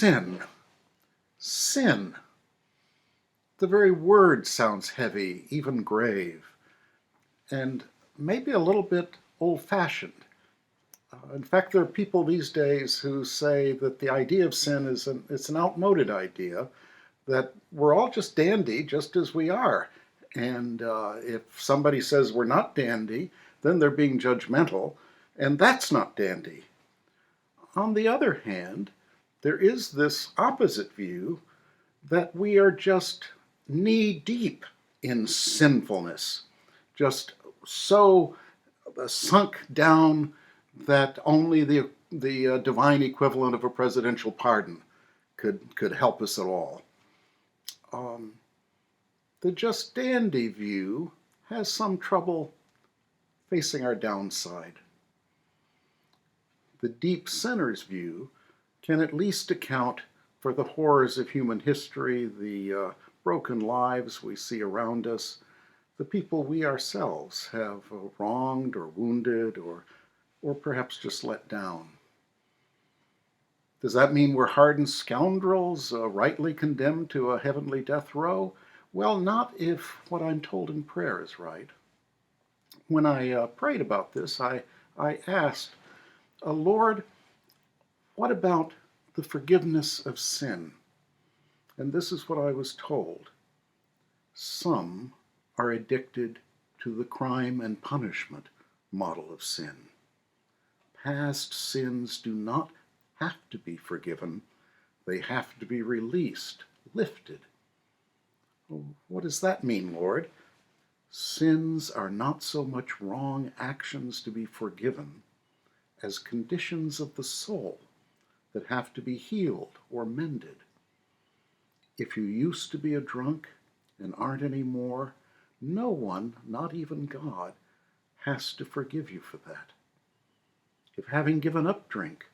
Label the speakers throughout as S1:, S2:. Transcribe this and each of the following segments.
S1: Sin. Sin. The very word sounds heavy, even grave, and maybe a little bit old-fashioned. In fact, there are people these days who say that the idea of sin is it's an outmoded idea, that we're all just dandy just as we are. And if somebody says we're not dandy, then they're being judgmental, and that's not dandy. On the other hand, there is this opposite view that we are just knee-deep in sinfulness, just so sunk down that only the divine equivalent of a presidential pardon could help us at all. The just dandy view has some trouble facing our downside. The deep sinner's view can at least account for the horrors of human history, the broken lives we see around us, the people we ourselves have wronged or wounded or perhaps just let down. Does that mean we're hardened scoundrels, rightly condemned to a heavenly death row? Well, not if what I'm told in prayer is right. When I prayed about this, I asked, Lord, what about the forgiveness of sin? And this is what I was told. Some are addicted to the crime and punishment model of sin. Past sins do not have to be forgiven. They have to be released, lifted. Well, what does that mean, Lord? Sins are not so much wrong actions to be forgiven as conditions of the soul that have to be healed or mended. If you used to be a drunk and aren't anymore, no one, not even God, has to forgive you for that. If having given up drink,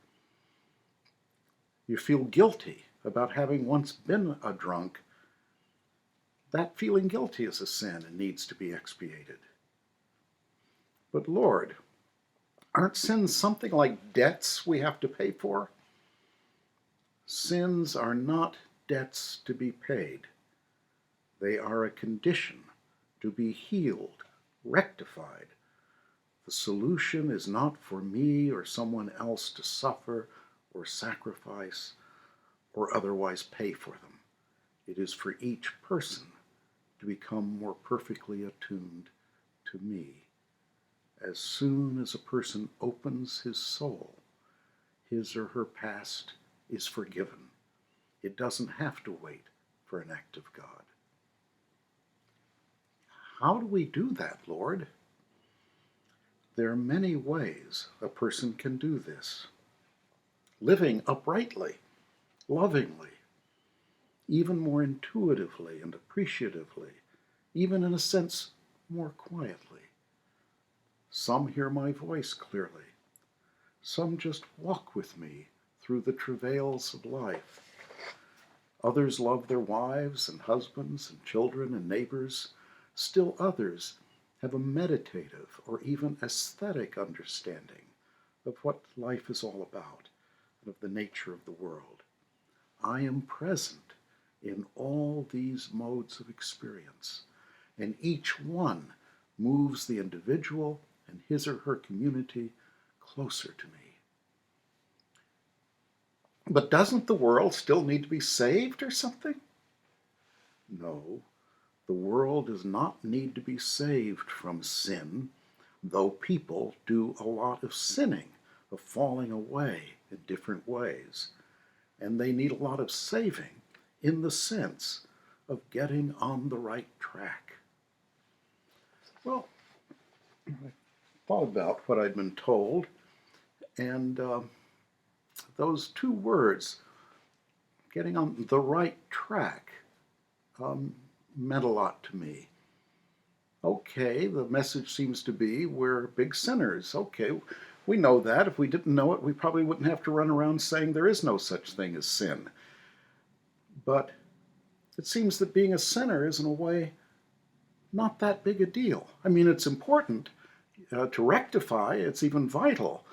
S1: you feel guilty about having once been a drunk, that feeling guilty is a sin and needs to be expiated. But Lord, aren't sins something like debts we have to pay for? Sins are not debts to be paid. They are a condition to be healed, rectified. The solution is not for me or someone else to suffer or sacrifice or otherwise pay for them. It is for each person to become more perfectly attuned to me. As soon as a person opens his soul, his or her past is forgiven. It doesn't have to wait for an act of God. How do we do that, Lord? There are many ways a person can do this. Living uprightly, lovingly, even more intuitively and appreciatively, even in a sense more quietly. Some hear my voice clearly. Some just walk with me through the travails of life. Others love their wives and husbands and children and neighbors. Still others have a meditative or even aesthetic understanding of what life is all about and of the nature of the world. I am present in all these modes of experience, and each one moves the individual and his or her community closer to me. But doesn't the world still need to be saved or something? No, the world does not need to be saved from sin, though people do a lot of sinning, of falling away in different ways. And they need a lot of saving in the sense of getting on the right track. Well, I thought about what I'd been told, and those two words, getting on the right track, meant a lot to me. Okay, the message seems to be we're big sinners. Okay, we know that. If we didn't know it, we probably wouldn't have to run around saying there is no such thing as sin. But it seems that being a sinner is, in a way, not that big a deal. I mean, it's important to rectify. It's even vital.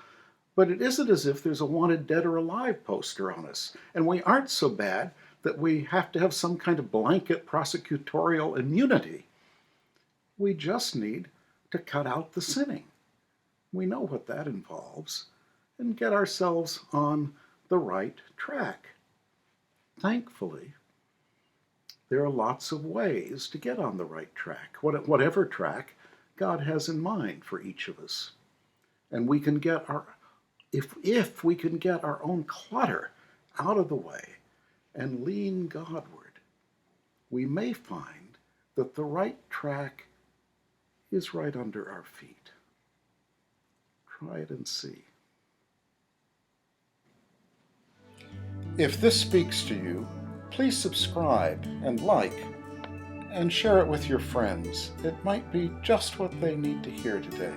S1: But it isn't as if there's a wanted dead or alive poster on us, and we aren't so bad that we have to have some kind of blanket prosecutorial immunity. We just need to cut out the sinning. We know what that involves, and get ourselves on the right track. Thankfully, there are lots of ways to get on the right track, whatever track God has in mind for each of us. And we can get if we can get our own clutter out of the way and lean Godward, we may find that the right track is right under our feet. Try it and see. If this speaks to you, please subscribe and like, and share it with your friends. It might be just what they need to hear today.